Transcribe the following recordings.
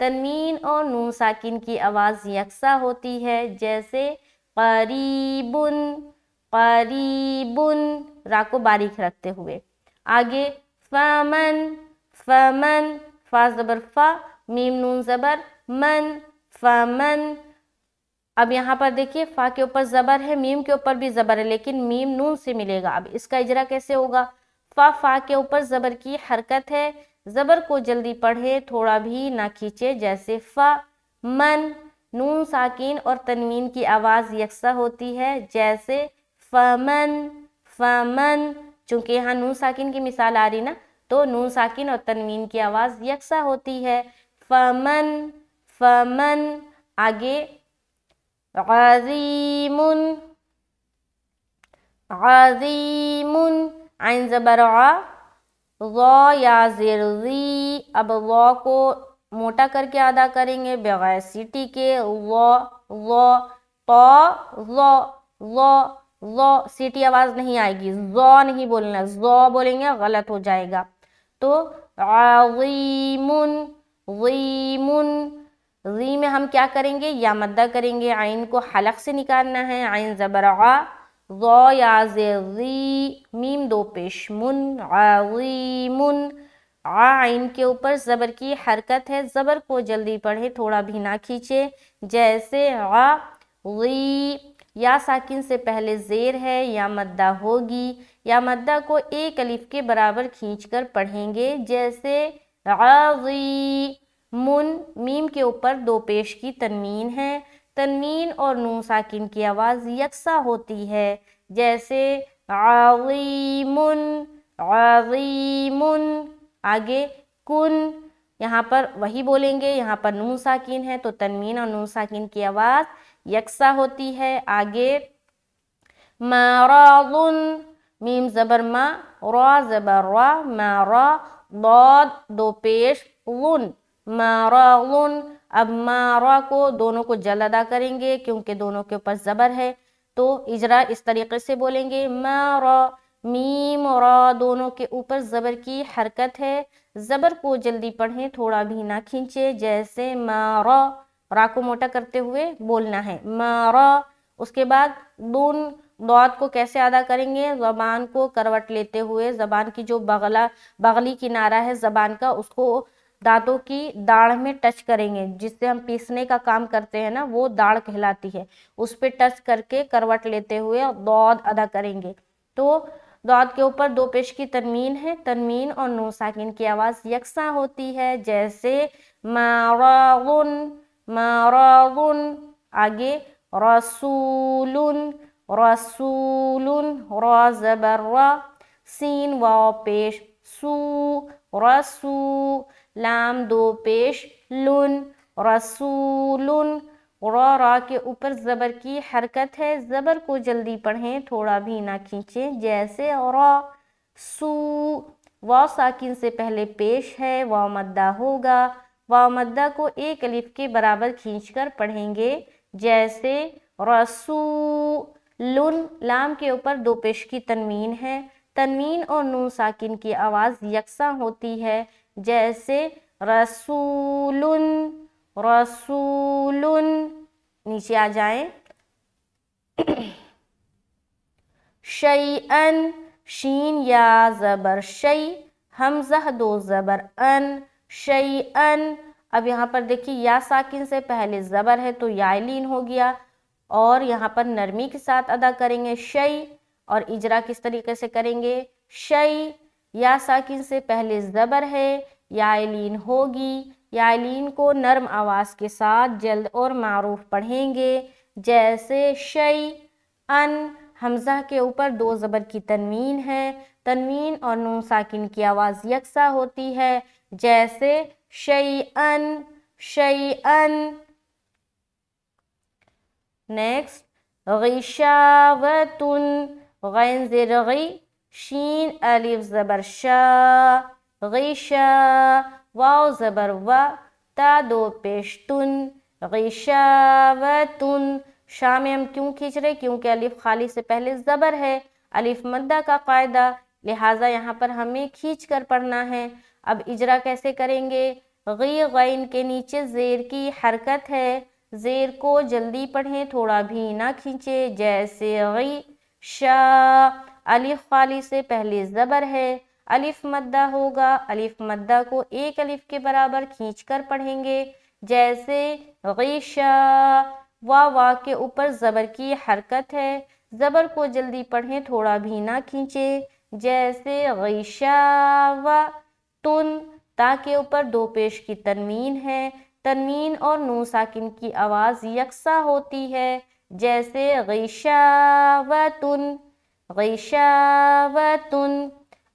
تنوین اور نون ساکن کی آواز یکساں ہوتی ہے، جیسے قریبن، قریبن، را کو باریک رکھتے ہوئے۔ آگے فمن، فمن، فا زبر فا، میم نون زبر من، فمن۔ اب یہاں پر دیکھیے فا کے اوپر زبر ہے، میم کے اوپر بھی زبر ہے، لیکن میم نون سے ملے گا۔ اب اس کا اجرا کیسے ہوگا؟ فا کے اوپر زبر کی حرکت ہے، زبر کو جلدی پڑھے، تھوڑا بھی نہ کھینچے، جیسے فا من۔ نون ساکن اور تنوین کی آواز یکساں ہوتی ہے، جیسے فمن، فمن۔ چونکہ یہاں نون ساکن کی مثال آ رہی نا، تو نون ساکن اور تنوین کی آواز یکساں ہوتی ہے، فمن، فمن۔ آگے عظیم، عظیم، عین زبر ع، ضا یا زیر ضی۔ اب ضا کو موٹا کر کے ادا کریں گے بغیر سیٹی کے، ضا، ضا، طا، ضا، ضا، ضا، سیٹی آواز نہیں آئے گی، ضا نہیں بولنا، ضا بولیں گے غلط ہو جائے گا۔ تو عظیم، ضیم، ضی میں ہم کیا کریں گے؟ یا مدہ کریں گے، عین کو حلق سے نکالنا ہے، عین زبر ع، ضا یا زیر ضی، میم دو پیش من، عظیم۔ عین کے اوپر زبر کی حرکت ہے، زبر کو جلدی پڑھے، تھوڑا بھی نہ کھینچے، جیسے ضی۔ یا ساکن سے پہلے زیر ہے، یا مدہ ہوگی، یا مدہ کو ایک الف کے برابر کھینچ کر پڑھیں گے، جیسے عظیم۔ میم کے اوپر دو پیش کی تنوین ہے، تنوین اور نون ساکن کی آواز یکساں ہوتی ہے، جیسے عظیم، عظیم۔ آگے کن، یہاں پر وہی بولیں گے، یہاں پر نون ساکن ہے تو تنوین اور نون ساکن کی آواز یکساں ہوتی ہے۔ آگے مرض، میم زبر ما، را زبر را، مرا، ضاد دو پیش ون، مرض۔ اب مارا کو دونوں کو جل ادا کریں گے، کیونکہ دونوں کے اوپر زبر ہے، تو اجرا اس طریقے سے بولیں گے، مارا، میم را دونوں کے اوپر زبر کی حرکت ہے، زبر کو جلدی پڑھیں، تھوڑا بھی نہ کھینچے، جیسے مارا، را کو موٹا کرتے ہوئے بولنا ہے، مارا۔ اس کے بعد دون، ضاد کو کیسے ادا کریں گے؟ زبان کو کروٹ لیتے ہوئے، زبان کی جو بغلی کنارہ ہے زبان کا، اس کو دانتوں کی داڑھ میں ٹچ کریں گے، جس سے ہم پیسنے کا کام کرتے ہیں نا، وہ داڑھ کہلاتی ہے، اس پہ ٹچ کر کے کروٹ لیتے ہوئے ضاد ادا کریں گے۔ تو ضاد کے اوپر دو پیش کی تنوین ہے، تنوین اور نون ساکن کی آواز یکساں ہوتی ہے، جیسے مرض، مرض۔ آگے رسول، رسول، را زبر را، سین واو پیش سو، رسو، لام دو پیش لن، رسول۔ را کے اوپر زبر کی حرکت ہے، زبر کو جلدی پڑھیں، تھوڑا بھی نہ کھینچیں، جیسے را، سو۔ واو ساکن سے پہلے پیش ہے، واو مدہ ہوگا، واو مدہ کو ایک الف کے برابر کھینچ کر پڑھیں گے، جیسے رسول۔ لام کے اوپر دو پیش کی تنوین ہے، تنوین اور نون ساکن کی آواز یکساں ہوتی ہے، جیسے رسول، رسول۔ نیچے آ جائیں، شیئن، شین یا زبر شی، حمزہ دو زبر ان، شیئن۔ اب یہاں پر دیکھیے یا ساکن سے پہلے زبر ہے تو یا لین ہو گیا، اور یہاں پر نرمی کے ساتھ ادا کریں گے شی، اور اجرا کس طریقے سے کریں گے؟ شی، یا ساکن سے پہلے زبر ہے، یا لین ہوگی، یا لین کو نرم آواز کے ساتھ جلد اور معروف پڑھیں گے، جیسے شی ان۔ حمزہ کے اوپر دو زبر کی تنوین ہے، تنوین اور نون ساکن کی آواز یکساں ہوتی ہے، جیسے شیئن، شیئن۔ نیکسٹ غشاوتن، غین زیر غی، شین الف زبر شا، غشا، واو زبر وا، تا دو پیش تن، غشاوتن۔ شا میں ہم کیوں کھینچ رہے؟ کیونکہ الف خالی سے پہلے زبر ہے، الف مدہ کا قاعدہ، لہٰذا یہاں پر ہمیں کھینچ کر پڑھنا ہے۔ اب اجرا کیسے کریں گے؟ غی غین کے نیچے زیر کی حرکت ہے، زیر کو جلدی پڑھیں تھوڑا بھی نہ کھینچے، جیسے غی شا۔ الف خالی سے پہلے زبر ہے، الف مدہ ہوگا، الف مدہ کو ایک الف کے برابر کھینچ کر پڑھیں گے، جیسے غیشا۔ وا کے اوپر زبر کی حرکت ہے، زبر کو جلدی پڑھیں تھوڑا بھی نہ کھینچے، جیسے غیشاوہ تن۔ تا کے اوپر دو پیش کی تنوین ہے، تنوین اور نون ساکن کی آواز یکساں ہوتی ہے، جیسے غیشاوتن، غیشاوتن۔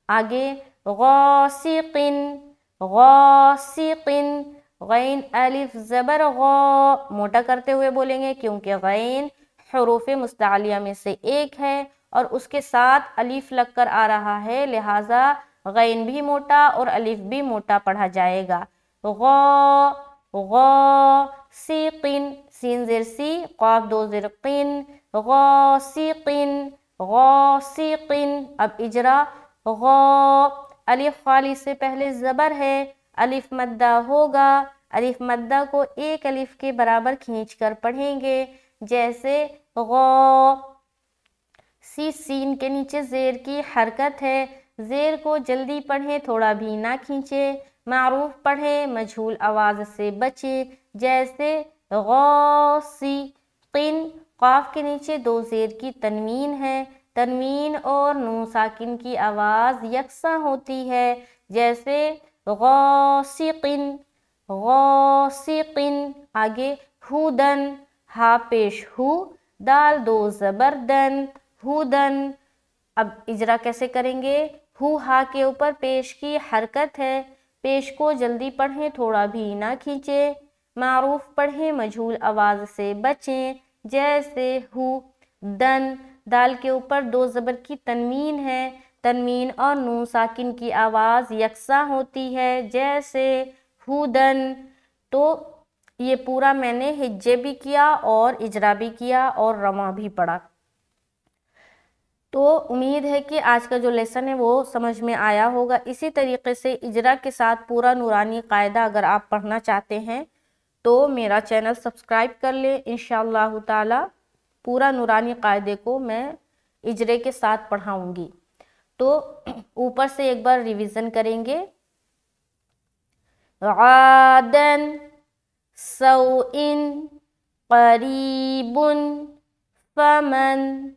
آگے غاسقن، غاسقن۔ غین الف زبر غا، موٹا کرتے ہوئے بولیں گے کیونکہ غین حروف مستعلیہ میں سے ایک ہے اور اس کے ساتھ الف لگ کر آ رہا ہے، لہٰذا غین بھی موٹا اور الف بھی موٹا پڑھا جائے گا۔ غا، غاسقن، سین زیر سی، قاف دو زیر قن، غاسقن، غاسقن۔ اب اجرا، غا، الف خالی سے پہلے زبر ہے، الف مدہ ہوگا، الف مدہ کو ایک الف کے برابر کھینچ کر پڑھیں گے، جیسے غا۔ سین کے نیچے زیر کی حرکت ہے، زیر کو جلدی پڑھیں تھوڑا بھی نہ کھینچے، معروف پڑھیں مجہول آواز سے بچیں، جیسے غاسقن۔ قاف کے نیچے دو زیر کی تنوین ہے، تنوین اور نون ساکن کی آواز یکساں ہوتی ہے، جیسے غاسقن، غاسقن۔ آگے ہودن، ہا پیش ہو، دال دو زبر دن، ہودن۔ اب اجرا کیسے کریں گے؟ ہو ہا کے اوپر پیش کی حرکت ہے، پیش کو جلدی پڑھیں تھوڑا بھی نہ کھینچے، معروف پڑھیں مجہول آواز سے بچیں، جیسے ہو دن۔ دال کے اوپر دو زبر کی تنوین ہے، تنوین اور نون ساکن کی آواز یکساں ہوتی ہے، جیسے ہودن۔ تو یہ پورا میں نے ہجے بھی کیا اور اجرا بھی کیا اور رواں بھی پڑھا۔ تو امید ہے کہ آج کا جو لیسن ہے وہ سمجھ میں آیا ہوگا۔ اسی طریقے سے اجرا کے ساتھ پورا نورانی قاعدہ اگر آپ پڑھنا چاہتے ہیں تو میرا چینل سبسکرائب کر لیں، انشاءاللہ تعالی پورا نورانی قاعدے کو میں اجرے کے ساتھ پڑھاؤں گی۔ تو اوپر سے ایک بار ریویژن کریں گے۔ عادن، سوئن، قریب، فمن،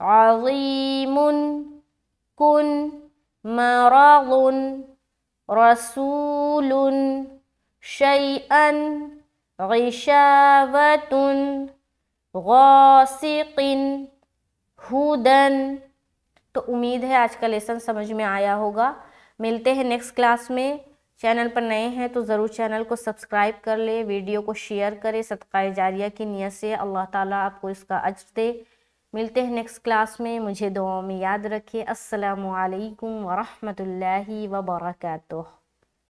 عظیم، کن، مرض، رسول، شیئا، غشاوۃ، غاسق، ہودن۔ تو امید ہے آج کا لیسن سمجھ میں آیا ہوگا۔ ملتے ہیں نیکسٹ کلاس میں۔ چینل پر نئے ہیں تو ضرور چینل کو سبسکرائب کر لیں، ویڈیو کو شیئر کریں، صدقہ جاریہ کی نیت سے اللہ تعالیٰ آپ کو اس کا اجر دے۔ ملتے ہیں نیکسٹ کلاس میں، مجھے دعاؤں میں یاد رکھیں۔ السلام علیکم ورحمۃ اللہ وبرکاتہ۔